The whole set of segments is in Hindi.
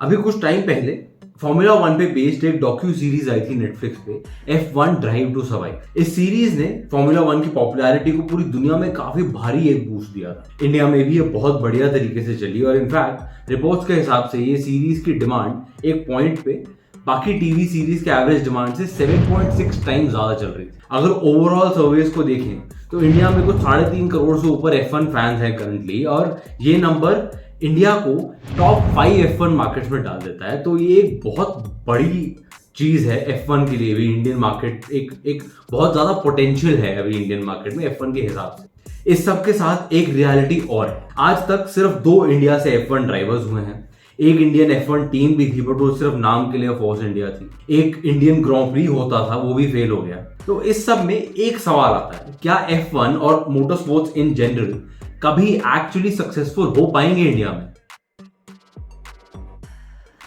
अभी कुछ टाइम पहले फॉर्मूला 1 पे बेस्ड एक डॉक्यू सीरीज आई थी नेटफ्लिक्स पे, F1 ड्राइव टू सर्वाइव। इस सीरीज ने फॉर्मूला 1 की पॉपुलैरिटी को पूरी दुनिया में काफी भारी एक बूस्ट दिया था। इंडिया में भी ये बहुत बढ़िया तरीके से चली और इनफैक्ट रिपोर्ट्स के हिसाब से ये सीरीज की डिमांड एक पॉइंट पे बाकी टीवी सीरीज के एवरेज डिमांड से 7.6 टाइम ज्यादा चल रही थी। अगर ओवरऑल सर्वेस को देखें तो इंडिया में कुछ 3.5 करोड़ से ऊपर F1 फैंस हैं करंटली, और ये नंबर इंडिया को टॉप 5 F1 मार्केट्स में डाल देता है। तो ये एक बहुत बड़ी चीज है F1 के लिए भी। इंडियन मार्केट एक बहुत ज्यादा पोटेंशियल है अभी इंडियन मार्केट में F1 के हिसाब से। इस सब के साथ एक रियलिटी और है, आज तक सिर्फ 2 इंडिया से F1 ड्राइवर्स हुए हैं। एक इंडियन F1 टीम भी थी, बट वो सिर्फ नाम के लिए फोर्स इंडिया थी। एक इंडियन ग्रां प्री होता था, वो भी फेल हो गया। तो इस सब में एक सवाल आता है, क्या F1 और मोटर स्पोर्ट्स इन जनरल कभी एक्चुअली सक्सेसफुल हो पाएंगे इंडिया में?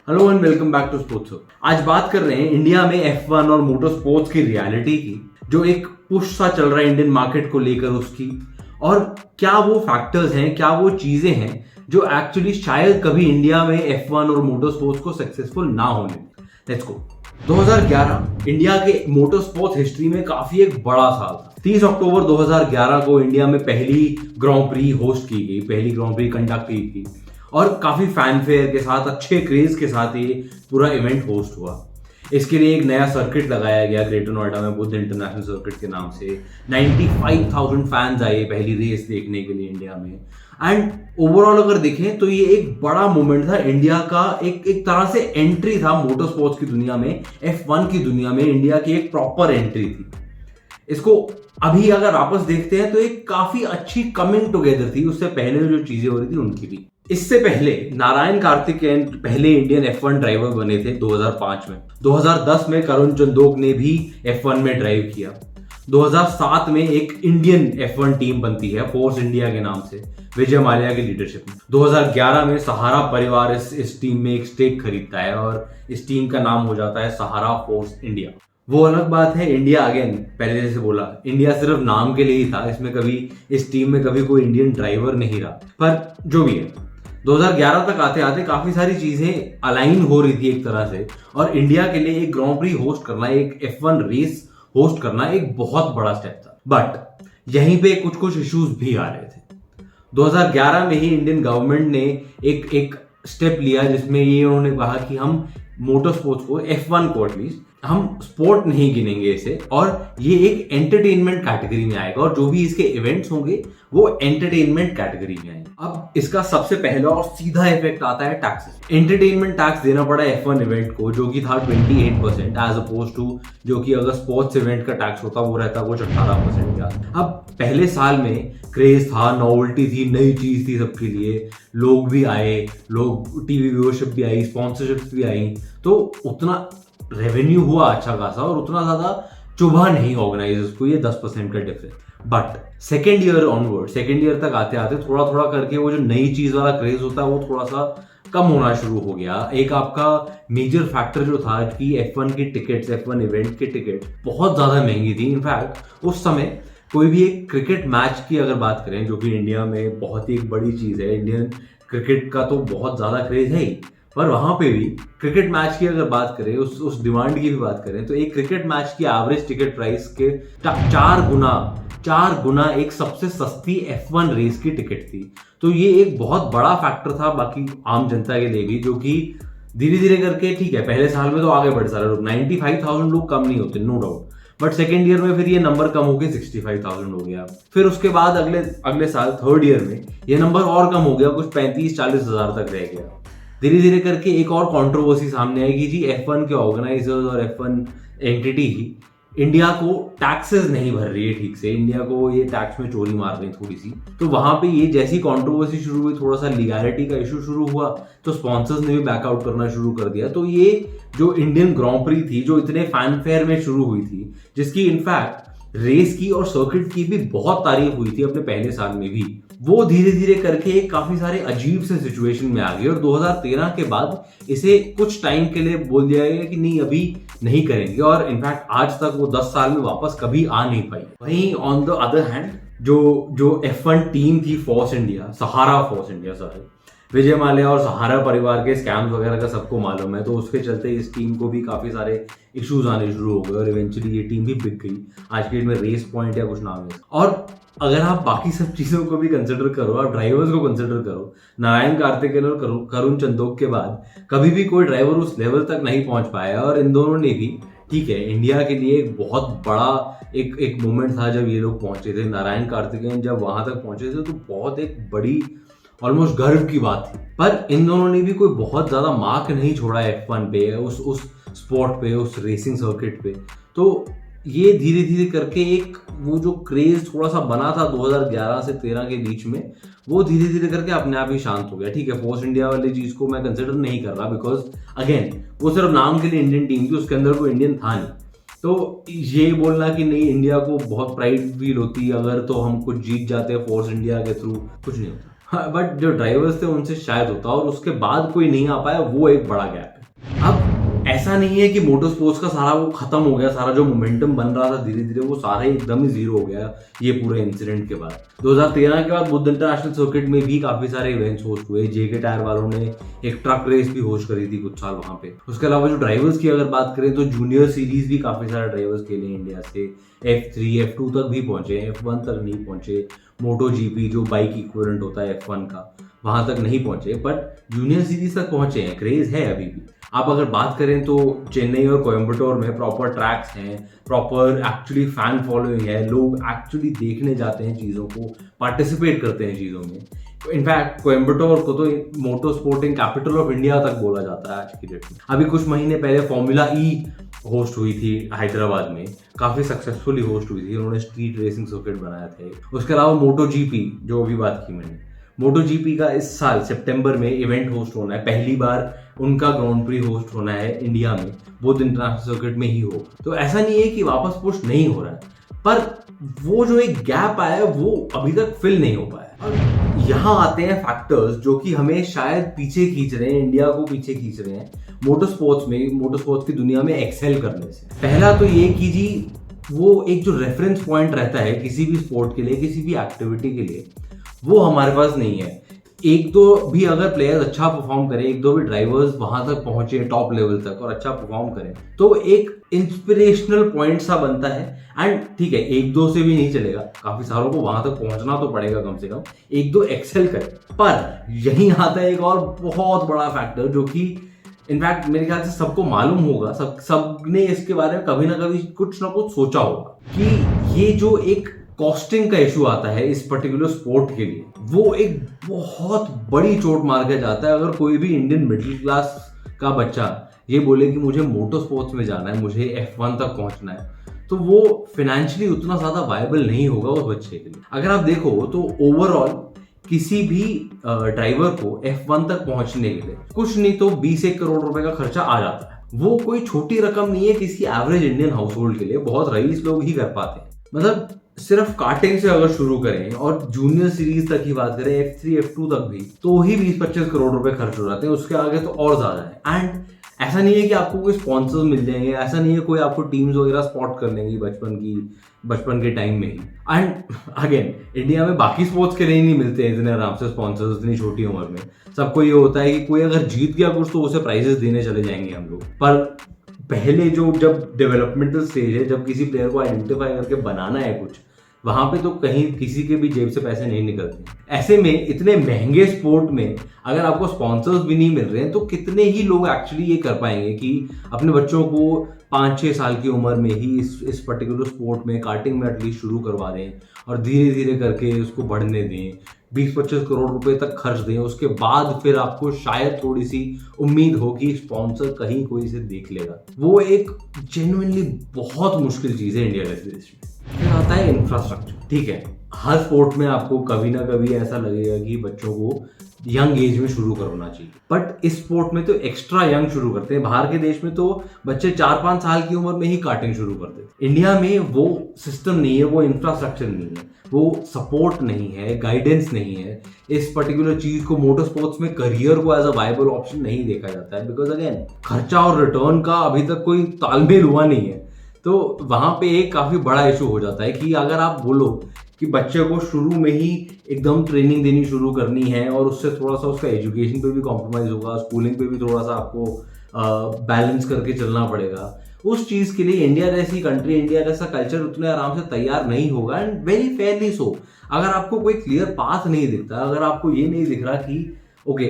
Hello and welcome back to sports hub. आज बात कर रहे हैं इंडिया में F1 और मोटर स्पोर्ट्स की रियलिटी की, जो एक पुश सा चल रहा है इंडियन मार्केट को लेकर उसकी, और क्या वो फैक्टर्स हैं, क्या वो चीजें हैं जो एक्चुअली शायद कभी इंडिया में F1 और मोटर स्पोर्ट्स को सक्सेसफुल ना होने। Let's go. 2011 इंडिया के मोटर स्पोर्ट्स हिस्ट्री में काफी एक बड़ा साल था। 30 अक्टूबर 2011 को इंडिया में पहली ग्रां प्री होस्ट की गई, पहली ग्रां प्री कंडक्ट की थी, और काफी फैनफेयर के साथ, अच्छे क्रेज के साथ ये पूरा इवेंट होस्ट हुआ। इसके लिए एक नया सर्किट लगाया गया ग्रेटर नोएडा में, बुद्ध इंटरनेशनल सर्किट के नाम से। 95,000 फैंस आए पहली रेस देखने के लिए इंडिया में। एंड ओवरऑल अगर देखें तो ये एक बड़ा मोमेंट था इंडिया का, एक तरह से एंट्री था मोटर स्पोर्ट्स की दुनिया में, F1 की दुनिया में इंडिया की एक प्रॉपर एंट्री थी। इसको अभी अगर वापस देखते हैं तो एक काफी अच्छी कमिंग टुगेदर थी, उससे पहले जो चीजें हो रही थी उनकी भी। इससे पहले नारायण कार्तिकेयन पहले इंडियन F1 ड्राइवर बने थे 2005 में। 2010 में करुण चंदोक ने भी F1 में ड्राइव किया। 2007 में एक इंडियन F1 टीम बनती है फोर्स इंडिया के नाम से, विजय माल्या की लीडरशिप में। 2011 में सहारा परिवार इस टीम में एक स्टेक खरीदता है और इस टीम का नाम हो जाता है सहारा फोर्स इंडिया। वो अलग बात है, इंडिया अगेन पहले जैसे बोला, इंडिया सिर्फ नाम के लिए ही था, इसमें कभी इस टीम में कभी कोई इंडियन ड्राइवर नहीं रहा। पर जो भी है, 2011 तक आते आते काफी सारी चीजें अलाइन हो रही थी एक तरह से, और इंडिया के लिए एक ग्रां प्री होस्ट करना, एक F1 रेस होस्ट करना एक बहुत बड़ा स्टेप था। बट यहीं पे कुछ इश्यूज भी आ रहे थे। 2011 में ही इंडियन गवर्नमेंट ने एक स्टेप लिया जिसमें ये उन्होंने कहा कि हम मोटर स्पोर्ट्स को, F1 को एटलीस्ट, हम स्पोर्ट नहीं गिनेंगे इसे, और ये एक एंटरटेनमेंट कैटेगरी में आएगा, और जो भी इसके इवेंट्स होंगे वो एंटरटेनमेंट कैटेगरी में आएंगे। अब इसका सबसे पहला और सीधा इफेक्ट आता है टैक्सेस। एंटरटेनमेंट टैक्स देना पड़ा F1 इवेंट को, जो कि था 28% एज अपोज टू जो कि अगर स्पोर्ट्स इवेंट का टैक्स होता वो रहता कुछ 18% का। अब पहले साल में क्रेज था, नॉवेल्टी थी, नई चीज थी सबके लिए, लोग भी आए, लोग टीवी व्यूअरशिप भी आई, स्पॉन्सरशिप भी आई, तो उतना रेवेन्यू हुआ अच्छा खासा, और उतना ज्यादा चुभा नहीं ऑर्गेनाइजर्स को ये 10% का difference. But second year onward, second year तक आते आते थोड़ा थोड़ा करके वो जो नई चीज वाला क्रेज होता है वो थोड़ा सा कम होना शुरू हो गया। एक आपका मेजर फैक्टर जो था कि F1 की टिकट्स, F1 इवेंट की टिकट बहुत ज्यादा महंगी थी। इनफैक्ट उस समय कोई भी एक क्रिकेट मैच की अगर बात करें, जो कि इंडिया में बहुत ही एक बड़ी चीज है, इंडियन क्रिकेट का तो बहुत ज्यादा क्रेज है ही, पर वहां पे भी क्रिकेट मैच की अगर बात करें, उस डिमांड की भी बात करें, तो एक क्रिकेट मैच की एवरेज टिकट प्राइस के 4 गुना एक सबसे सस्ती F1 रेस की टिकट थी। तो ये एक बहुत बड़ा फैक्टर था बाकी आम जनता के लिए भी, जो कि धीरे धीरे करके, ठीक है पहले साल में तो आगे बढ़ सारे लोग, 95,000 लोग कम नहीं होते, no doubt, but second year में फिर ये नंबर कम हो गया, 65,000 हो गया। फिर उसके बाद अगले साल थर्ड ईयर में ये नंबर और कम हो गया, कुछ 35-40 हजार तक रह गया। धीरे धीरे करके एक और कंट्रोवर्सी सामने आएगी जी, F1 के ऑर्गेनाइजर्स और F1 एंटिटी ही इंडिया को टैक्सेस नहीं भर रही है ठीक से, इंडिया को ये टैक्स में चोरी मार रही थोड़ी सी। तो वहां पे ये जैसी कंट्रोवर्सी शुरू हुई, थोड़ा सा लीगैलिटी का इशू शुरू हुआ, तो स्पॉन्सर्स ने भी बैकआउट करना शुरू कर दिया। तो ये जो इंडियन ग्रां प्री थी, जो इतने फैनफेयर में शुरू हुई थी, जिसकी इनफैक्ट रेस की और सर्किट की भी बहुत तारीफ हुई थी अपने पहले साल में भी, वो धीरे धीरे करके एक काफी सारे अजीब से सिचुएशन में आ गई, और 2013 के बाद इसे कुछ टाइम के लिए बोल दिया गया कि नहीं अभी नहीं करेंगे, और इनफैक्ट आज तक वो 10 साल में वापस कभी आ नहीं पाई। वहीं ऑन द अदर हैंड जो F1 टीम थी फोर्स इंडिया, सहारा force India sorry, Vijay Mallya और सहारा परिवार के स्कैम्स वगैरह का सबको मालूम है, तो उसके चलते इस टीम को भी काफी सारे इश्यूज आने शुरू हो गए और इवेंचुअली ये टीम भी बिक गई। आज के डेट में रेस पॉइंट या कुछ नाम है। और अगर आप बाकी सब चीजों को भी कंसिडर करो, आप ड्राइवर्स को कंसिडर करो, नारायण कार्तिकेयन और करुण चंदोक के बाद कभी भी कोई ड्राइवर उस लेवल तक नहीं पहुंच पाया। और इन दोनों ने भी, ठीक है, इंडिया के लिए एक बहुत बड़ा एक मोमेंट था जब ये लोग पहुंचे थे। नारायण कार्तिकेयन जब वहां तक पहुंचे थे तो बहुत एक बड़ी ऑलमोस्ट गर्व की बात थी। पर इन दोनों ने भी कोई बहुत ज्यादा मार्क नहीं छोड़ा F1 पे, उस स्पॉट पे, उस रेसिंग सर्किट पे। तो ये धीरे धीरे करके एक वो जो क्रेज थोड़ा सा बना था 2011 से 13 के बीच में, वो धीरे धीरे करके अपने आप ही शांत हो गया। ठीक है, फोर्स इंडिया वाली चीज को मैं कंसिडर नहीं कर रहा, बिकॉज अगेन वो सिर्फ नाम के लिए इंडियन टीम थी, उसके अंदर कोई इंडियन था नहीं। तो ये बोलना कि नहीं इंडिया को बहुत प्राइड फील होती अगर तो हम कुछ जीत जाते हैं फोर्स इंडिया के थ्रू, कुछ नहीं होता। हाँ, बट जो ड्राइवर्स थे उनसे शायद होता, और उसके बाद कोई नहीं आ पाया, वो एक बड़ा गैप है। अब ऐसा नहीं है कि मोटर स्पोर्ट्स का सारा वो खत्म हो गया, सारा जो मोमेंटम बन रहा था धीरे धीरे वो सारा एकदम ही जीरो हो गया ये पूरे इंसिडेंट के बाद। 2013 के बाद बुद्ध इंटरनेशनल सर्किट में भी काफी सारे इवेंट्स होस्ट हुए। जेके टायर वालों ने एक ट्रक रेस भी होस्ट करी थी कुछ साल वहां पे। उसके अलावा जो ड्राइवर्स की अगर बात करें तो जूनियर सीरीज भी काफी सारे ड्राइवर्स खेले इंडिया से, F3 F2 तक भी पहुंचे, F1 तक नहीं पहुंचे। मोटो जीपी जो बाइक इक्विवेलेंट होता है F1 का, वहां तक नहीं पहुंचे, बट जूनियर सीरीज तक पहुंचे हैं। क्रेज है अभी भी। आप अगर बात करें तो चेन्नई और कोयम्बटूर में प्रॉपर ट्रैक्स हैं, प्रॉपर एक्चुअली फैन फॉलोइंग है, लोग एक्चुअली देखने जाते हैं चीज़ों को, पार्टिसिपेट करते हैं चीज़ों में। इनफैक्ट कोयम्बटूर को तो मोटो स्पोर्टिंग कैपिटल ऑफ इंडिया तक बोला जाता है आज की डेट में। अभी कुछ महीने पहले फॉर्मूला ई होस्ट हुई थी हैदराबाद में, काफी सक्सेसफुली होस्ट हुई थी, उन्होंने स्ट्रीट रेसिंग सर्किट बनाया थे। उसके अलावा मोटो जीपी जो अभी बात की मैंने, मोटो जीपी का इस साल सितंबर में इवेंट होस्ट होना है, पहली बार उनका ग्रांड प्री होस्ट होना है इंडिया में, बुद्ध इंटरनेशनल सर्किट में ही हो। तो ऐसा नहीं है कि वापस पुश नहीं हो रहा है, पर वो जो एक गैप आया है वो अभी तक फिल नहीं हो पाया। और यहाँ आते हैं फैक्टर्स जो कि हमें शायद पीछे खींच रहे हैं, इंडिया को पीछे खींच रहे हैं मोटर स्पोर्ट्स की दुनिया में एक्सेल करने से। पहला तो ये कि जी वो एक जो रेफरेंस पॉइंट रहता है किसी भी स्पोर्ट के लिए, किसी भी एक्टिविटी के लिए, वो हमारे पास नहीं है। एक दो भी अगर प्लेयर्स अच्छा परफॉर्म करें, एक दो भी ड्राइवर्स वहां तक पहुंचे टॉप लेवल तक और अच्छा परफॉर्म करें, तो एक इंस्पिरेशनल पॉइंट सा बनता है। एंड ठीक है, एक दो से भी नहीं चलेगा, काफी सारों को वहां तक पहुंचना तो पड़ेगा, कम से कम एक दो एक्सेल करें। पर यही आता है एक और बहुत बड़ा फैक्टर जो कि इनफैक्ट मेरे ख्याल से सबको मालूम होगा, सबने इसके बारे में कभी ना कभी कुछ ना कुछ सोचा होगा कि ये जो एक कॉस्टिंग का इशू आता है इस पर्टिकुलर स्पोर्ट के लिए, वो एक बहुत बड़ी चोट मार के जाता है। अगर कोई भी इंडियन मिडिल क्लास का बच्चा ये बोले कि मुझे मोटर स्पोर्ट्स में जाना है, मुझे F1 तक पहुंचना है, तो वो फाइनेंशियली उतना ज्यादा वायबल नहीं होगा उस बच्चे के लिए। अगर आप देखो तो ओवरऑल किसी भी ड्राइवर को F1 तक पहुंचने के लिए कुछ नहीं तो 20-1 करोड़ रुपए का खर्चा आ जाता है। वो कोई छोटी रकम नहीं है किसी एवरेज इंडियन हाउस होल्ड के लिए, बहुत रईस लोग ही कर पाते हैं। मतलब सिर्फ कार्टिंग से अगर शुरू करें और जूनियर सीरीज तक की बात करें, F3 F2 तक भी, तो ही 20-25 करोड़ रुपए खर्च हो जाते हैं, उसके आगे तो और ज्यादा है। एंड ऐसा नहीं है कि आपको कोई स्पॉन्सर्स मिल जाएंगे, ऐसा नहीं है कोई आपको टीम्स वगैरह स्पॉट कर लेंगी बचपन के टाइम में ही। एंड अगेन इंडिया में बाकी स्पोर्ट्स के लिए नहीं मिलते हैं इतने आराम से स्पॉन्सर्स इतनी छोटी उम्र में। सबको ये होता है कि कोई अगर जीत गया कुछ तो उसे प्राइजेस देने चले जाएंगे हम लोग। पर पहले जब डेवलपमेंटल स्टेज है, जब किसी प्लेयर को आइडेंटिफाई करके बनाना है कुछ, वहां पे तो कहीं किसी के भी जेब से पैसे नहीं निकलते। ऐसे में इतने महंगे स्पोर्ट में अगर आपको स्पॉन्सर्स भी नहीं मिल रहे हैं, तो कितने ही लोग एक्चुअली ये कर पाएंगे कि अपने बच्चों को 5-6 साल की उम्र में ही इस पर्टिकुलर स्पोर्ट में, कार्टिंग में एटलीस्ट शुरू करवा दें और धीरे धीरे करके उसको बढ़ने दें, 20-25 करोड़ रुपए तक खर्च दें। उसके बाद फिर आपको शायद थोड़ी सी उम्मीद हो कि स्पॉन्सर कहीं कोई इसे देख लेगा। वो एक जेन्युइनली बहुत मुश्किल चीज़ है इंडिया जैसे देश में। फिर आता है इंफ्रास्ट्रक्चर। ठीक है, हर स्पोर्ट में आपको कभी ना कभी ऐसा लगेगा कि बच्चों को यंग एज में शुरू करना चाहिए, बट इस स्पोर्ट में तो एक्स्ट्रा यंग शुरू करते हैं। बाहर के देश में तो बच्चे 4-5 साल की उम्र में ही कार्टिंग शुरू करते हैं। इंडिया में वो सिस्टम नहीं है, वो इंफ्रास्ट्रक्चर नहीं है, वो सपोर्ट नहीं है, गाइडेंस नहीं है। इस पर्टिकुलर चीज को मोटर स्पोर्ट्स में करियर को एज अ वायबल ऑप्शन नहीं देखा जाता है, बिकॉज अगेन खर्चा और रिटर्न का अभी तक कोई तालमेल हुआ नहीं है। तो वहां पे एक काफी बड़ा इशू हो जाता है कि अगर आप बोलो कि बच्चे को शुरू में ही एकदम ट्रेनिंग देनी शुरू करनी है और उससे थोड़ा सा उसका एजुकेशन पे भी कॉम्प्रोमाइज़ होगा, स्कूलिंग पे भी थोड़ा सा आपको बैलेंस करके चलना पड़ेगा। उस चीज़ के लिए इंडिया जैसी कंट्री, इंडिया जैसा कल्चर उतने आराम से तैयार नहीं होगा, एंड वेरी फेयरली सो। अगर आपको कोई क्लियर पाथ नहीं दिखता, अगर आपको ये नहीं दिख रहा कि ओके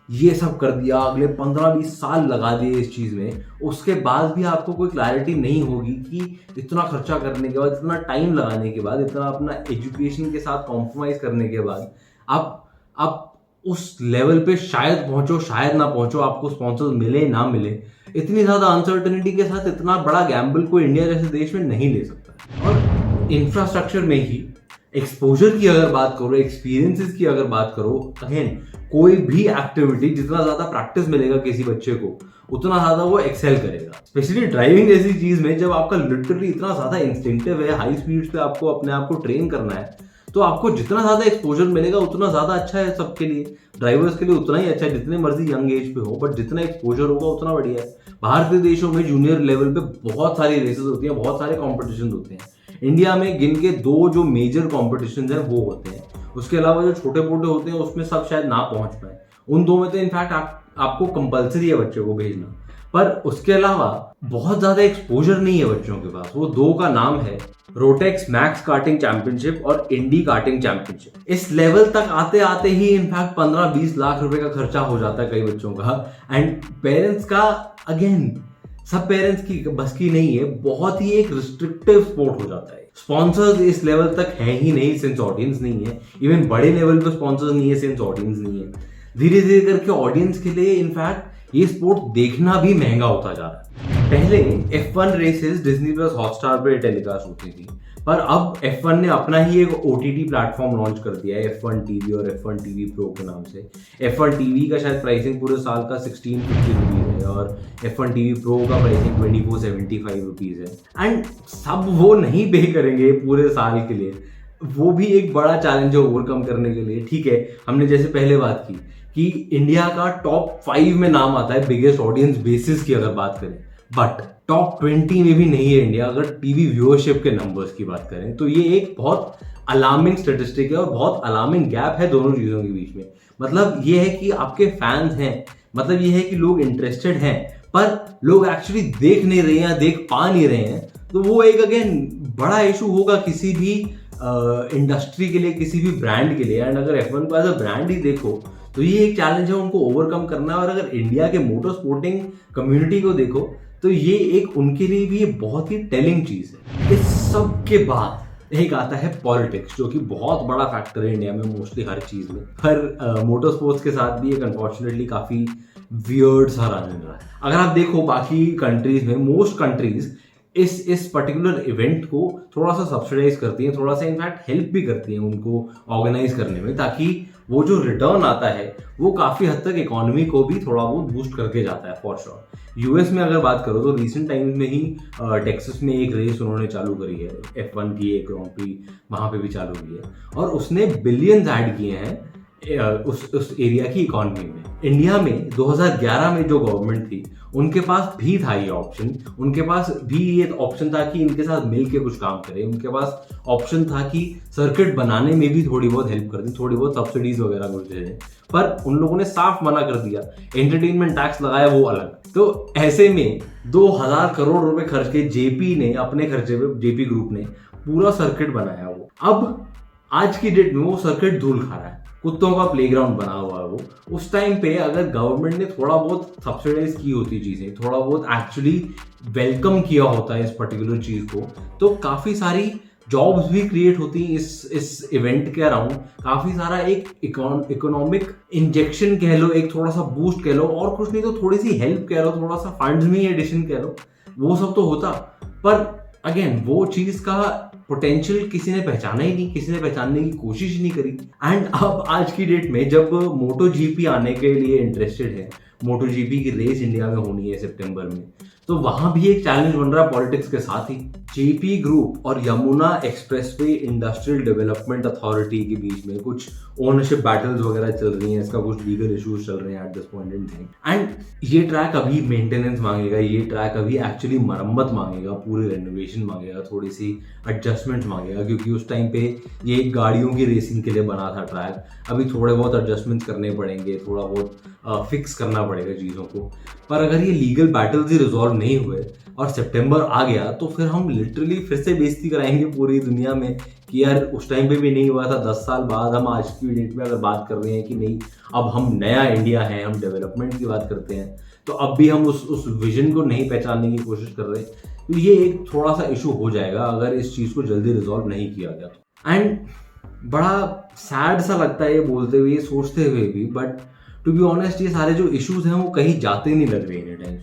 ये सब कर दिया, अगले 15-20 साल लगा दिए इस चीज़ में, उसके बाद भी आपको कोई क्लैरिटी नहीं होगी कि इतना खर्चा करने के बाद, इतना टाइम लगाने के बाद, इतना अपना एजुकेशन के साथ कॉम्प्रोमाइज़ करने के बाद आप उस लेवल पे शायद पहुंचो, शायद ना पहुंचो, आपको स्पॉन्सर्स मिले ना मिले, इतनी ज़्यादा अनसर्टेनिटी के साथ इतना बड़ा गैम्बल कोई इंडिया जैसे देश में नहीं ले सकता। और इंफ्रास्ट्रक्चर में ही एक्सपोजर की अगर बात करो, एक्सपीरियंसेस की अगर बात करो, अगेन कोई भी एक्टिविटी जितना ज़्यादा प्रैक्टिस मिलेगा किसी बच्चे को, उतना ज़्यादा वो एक्सेल करेगा। स्पेशली ड्राइविंग जैसी चीज़ में जब आपका लिटरली इतना ज़्यादा इंस्टिंक्टिव है, हाई स्पीड्स पे आपको अपने आप को ट्रेन करना है, तो आपको जितना ज़्यादा एक्सपोजर मिलेगा उतना ज़्यादा अच्छा है सबके लिए। ड्राइवर्स के लिए उतना ही अच्छा है, जितने मर्जी यंग एज पे हो, बट जितना एक्सपोजर होगा उतना बढ़िया है। बाहर के देशों में जूनियर लेवल पे बहुत सारी रेसेस होती हैं, बहुत सारे कॉम्पिटिशन होते हैं। इंडिया में गिन के 2 जो मेजर कॉम्पिटिशन हैं वो होते हैं, उसके अलावा जो छोटे मोटे होते हैं उसमें सब शायद ना पहुंच पाए। उन 2 में तो इनफैक्ट आपको कंपलसरी है बच्चे को भेजना, पर उसके अलावा बहुत ज्यादा एक्सपोजर नहीं है बच्चों के पास। वो 2 का नाम है रोटेक्स मैक्स कार्टिंग चैंपियनशिप और इंडी कार्टिंग चैंपियनशिप। इस लेवल तक आते आते ही इनफैक्ट 15-20 लाख रुपए का खर्चा हो जाता है कई बच्चों का, एंड पेरेंट्स का, अगेन सब पेरेंट्स की बस की नहीं है, बहुत ही एक रिस्ट्रिक्टिव स्पोर्ट हो जाता है। स्पॉन्सर्स इस लेवल तक है ही नहीं सिंस ऑडियंस नहीं है, इवन बड़े लेवल पे स्पॉन्सर्स नहीं है सिंस ऑडियंस नहीं है। धीरे धीरे करके ऑडियंस के लिए इनफैक्ट ये स्पोर्ट देखना भी महंगा होता जा रहा है। पहले F1 races Disney plus Hotstar पे टेलीकास्ट होती थी, पर अब F1 ने अपना ही एक OTT प्लेटफॉर्म लॉन्च कर दिया है, F1 TV और F1 TV Pro के नाम से। F1 TV का शायद प्राइसिंग पूरे साल का 1650 रुपीज़ है और F1 TV Pro का प्राइसिंग 2475 रुपीज़ है। एंड सब वो नहीं पे करेंगे पूरे साल के लिए, वो भी एक बड़ा चैलेंज है ओवरकम करने के लिए। ठीक है, हमने जैसे पहले बात की कि इंडिया का टॉप 5 में नाम आता है बिगेस्ट ऑडियंस बेसिस की अगर बात करें, बट टॉप 20 में भी नहीं है इंडिया अगर टीवी व्यूअरशिप के नंबर्स की बात करें। तो ये एक बहुत अलार्मिंग स्टेटिस्टिक है और बहुत अलार्मिंग गैप है दोनों चीज़ों के बीच में। मतलब ये है कि आपके फैंस हैं, मतलब ये है कि लोग इंटरेस्टेड हैं, पर लोग एक्चुअली देख नहीं रहे हैं, देख पा नहीं रहे हैं। तो वो एक अगेन बड़ा इशू होगा किसी भी इंडस्ट्री के लिए, किसी भी ब्रांड के लिए। एंड अगर F1 को एज अ ब्रांड ही देखो तो ये एक चैलेंज है उनको ओवरकम करना। और अगर इंडिया के मोटर स्पोर्टिंग कम्युनिटी को देखो तो ये एक उनके लिए भी बहुत ही टेलिंग चीज है। इस सब के बाद एक आता है पॉलिटिक्स, जो कि बहुत बड़ा फैक्टर है इंडिया में मोस्टली हर चीज में। हर मोटर स्पोर्ट्स के साथ भी एक अनफॉर्चुनेटली काफी वियर्ड सा रन रहा है। अगर आप देखो बाकी कंट्रीज में, मोस्ट कंट्रीज इस पर्टिकुलर इवेंट को थोड़ा सा सब्सिडाइज करती हैं, थोड़ा सा इनफैक्ट हेल्प भी करती हैं उनको ऑर्गेनाइज करने में, ताकि वो जो रिटर्न आता है वो काफ़ी हद तक इकोनॉमी को भी थोड़ा बहुत बूस्ट करके जाता है फॉर श्योर। यूएस में अगर बात करो तो रिसेंट टाइम्स में ही टेक्सास में एक रेस उन्होंने चालू करी है, F1 की एक ग्रांड प्री वहाँ पे भी चालू की है, और उसने बिलियंस ऐड किए हैं उस एरिया की इकोनॉमी में। इंडिया में 2011 में जो गवर्नमेंट थी उनके पास भी था ये ऑप्शन, उनके पास भी ये ऑप्शन था कि इनके साथ मिलके कुछ काम करें, उनके पास ऑप्शन था कि सर्किट बनाने में भी थोड़ी बहुत हेल्प कर दें, थोड़ी बहुत सब्सिडीज वगैरह कुछ दे दें, पर उन लोगों ने साफ मना कर दिया। एंटरटेनमेंट टैक्स लगाया वो अलग। तो ऐसे में 2000 करोड़ रुपए खर्च के जेपी ने अपने खर्चे पे, जेपी ग्रुप ने पूरा सर्किट बनाया। वो अब आज की डेट में वो सर्किट धूल खा रहा है, कुत्तों का प्लेग्राउंड बना हुआ है वो। उस टाइम पे अगर गवर्नमेंट ने थोड़ा बहुत सब्सिडाइज की होती चीजें, थोड़ा बहुत एक्चुअली वेलकम किया होता है इस पर्टिकुलर चीज को, तो काफी सारी जॉब्स भी क्रिएट होती इस इवेंट के अराउंड। काफी सारा एक इकोनॉमिक इंजेक्शन कह लो, एक थोड़ा सा बूस्ट कह लो, और कुछ नहीं तो थोड़ी सी हेल्प कह लो, थोड़ा सा फंड्स में एडिशन कह लो, वो सब तो होता। पर अगेन वो चीज का पोटेंशियल किसी ने पहचाना ही नहीं, किसी ने पहचानने की कोशिश ही नहीं करी। एंड अब आज की डेट में जब मोटो जीपी आने के लिए इंटरेस्टेड है, मोटो जीपी की रेस इंडिया में होनी है सितंबर में, तो वहां भी एक चैलेंज बन रहा है पॉलिटिक्स के साथ ही। जेपी ग्रुप और Yamuna expressway industrial development authority के बीच में कुछ ओनरशिप बैटल्स वगैरह चल रही हैं, इसका कुछ लीगल इश्यूज चल रहे हैं at this point in time. And ये ट्रैक अभी मेंटेनेंस मांगेगा, ये ट्रैक अभी एक्चुअली मरम्मत मांगेगा, पूरी रेनोवेशन मांगेगा, थोड़ी सी एडजस्टमेंट मांगेगा, क्योंकि उस टाइम पे ये गाड़ियों की रेसिंग के लिए बना था ट्रैक। अभी थोड़े बहुत एडजस्टमेंट्स करने पड़ेंगे, थोड़ा बहुत फिक्स करना पड़ेगा चीज़ों को। पर अगर ये लीगल बैटल्स ही रिजॉल्व नहीं हुए और सितंबर आ गया तो फिर हम लिटरली फिर से बेइज्जती कराएंगे पूरी दुनिया में कि यार उस टाइम पे भी नहीं हुआ था। 10 साल बाद हम आज की डेट में अगर बात कर रहे हैं कि नहीं अब हम नया इंडिया है, हम डेवलपमेंट की बात करते हैं, तो अब भी हम उस विजन को नहीं पहचानने की कोशिश कर रहे, तो ये एक थोड़ा सा इशू हो जाएगा अगर इस चीज़ को जल्दी रिजॉल्व नहीं किया गया तो। एंड बड़ा सैड सा लगता है ये बोलते हुए, सोचते हुए भी, बट टू बी ऑनेस्ट ये सारे जो इश्यूज हैं वो कहीं जाते नहीं लग रहे हैं टाइम।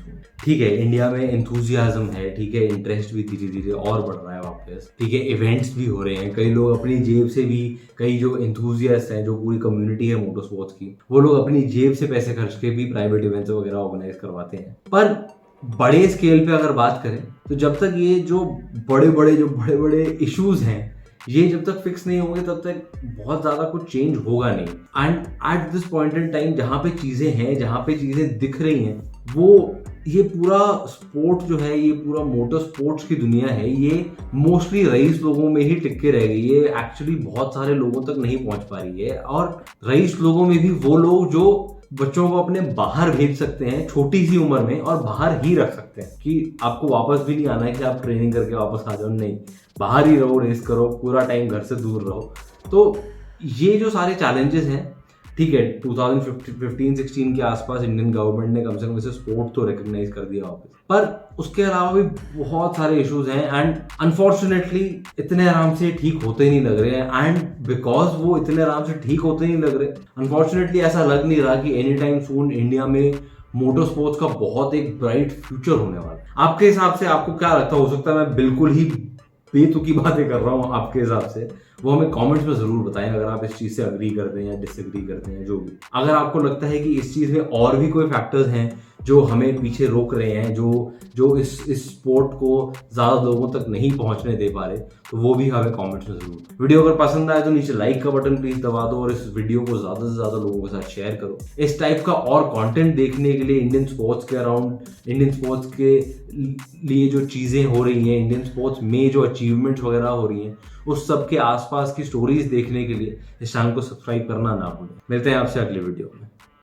ठीक है, इंडिया में एंथुजियाज्म है, ठीक है, इंटरेस्ट भी धीरे धीरे और बढ़ रहा है वापस, ठीक है, इवेंट्स भी हो रहे हैं, कई लोग अपनी जेब से भी, कई जो एंथुजियास्ट हैं, जो पूरी कम्युनिटी है मोटर स्पोर्ट्स की, वो लोग अपनी जेब से पैसे खर्च के भी प्राइवेट इवेंट्स वगैरह ऑर्गेनाइज करवाते हैं। पर बड़े स्केल पे अगर बात करें तो जब तक ये जो बड़े बड़े इश्यूज हैं ये जब तक फिक्स नहीं होंगे तब तक बहुत ज़्यादा कुछ चेंज होगा नहीं। And at this point in time जहाँ पे चीज़ें हैं, जहाँ पे चीज़ें दिख रही हैं, वो ये पूरा स्पोर्ट जो है, ये पूरा मोटर स्पोर्ट्स की दुनिया है, ये मोस्टली रईस लोगों में ही टिक के रह गई है। एक्चुअली बहुत सारे लोगों तक नहीं पहुंच पा रही है, और रईस लोगों में भी वो लोग जो बच्चों को अपने बाहर भेज सकते हैं छोटी सी उम्र में और बाहर ही रख सकते हैं कि आपको वापस भी नहीं आना है कि आप ट्रेनिंग करके वापस आ जाओ, नहीं, बाहर ही रहो, रेस करो, पूरा टाइम घर से दूर रहो। तो ये जो सारे चैलेंजेस हैं, ठीक है, 2015-16 के आसपास इंडियन गवर्नमेंट ने कम से कम इसे स्पोर्ट तो रिकॉग्नाइज कर दिया वापस, पर उसके अलावा भी बहुत सारे इश्यूज हैं एंड अनफॉर्चुनेटली इतने आराम से ठीक होते नहीं लग रहे हैं। एंड बिकॉज वो इतने आराम से ठीक होते नहीं लग रहे, अनफॉर्चुनेटली ऐसा लग नहीं रहा कि एनी टाइम सून इंडिया में मोटर स्पोर्ट्स का बहुत एक ब्राइट फ्यूचर होने वाला है। आपके हिसाब से आपको क्या लगता है? हो सकता है मैं बिल्कुल ही बेतुकी बातें कर रहा हूँ आपके हिसाब से, वो हमें कमेंट्स में जरूर बताएं अगर आप इस चीज से अग्री करते हैं या डिसएग्री करते हैं, जो भी। अगर आपको लगता है कि इस चीज में और भी कोई फैक्टर्स हैं जो हमें पीछे रोक रहे हैं, जो इस स्पोर्ट को ज्यादा लोगों तक नहीं पहुंचने दे पा रहे, तो वो भी हमें कमेंट्स में जरूर। वीडियो अगर पसंद आए तो नीचे लाइक का बटन प्लीज दबा दो और इस वीडियो को ज्यादा से ज्यादा लोगों के साथ शेयर करो। इस टाइप का और कंटेंट देखने के लिए इंडियन स्पोर्ट्स के अराउंड, इंडियन स्पोर्ट्स के लिए जो चीजें हो रही हैं, इंडियन स्पोर्ट्स में जो अचीवमेंट्स वगैरह हो रही हैं, उस सब के आसपास की स्टोरीज देखने के लिए इस चैनल को सब्सक्राइब करना ना भूलें। मिलते हैं आपसे अगले वीडियो में।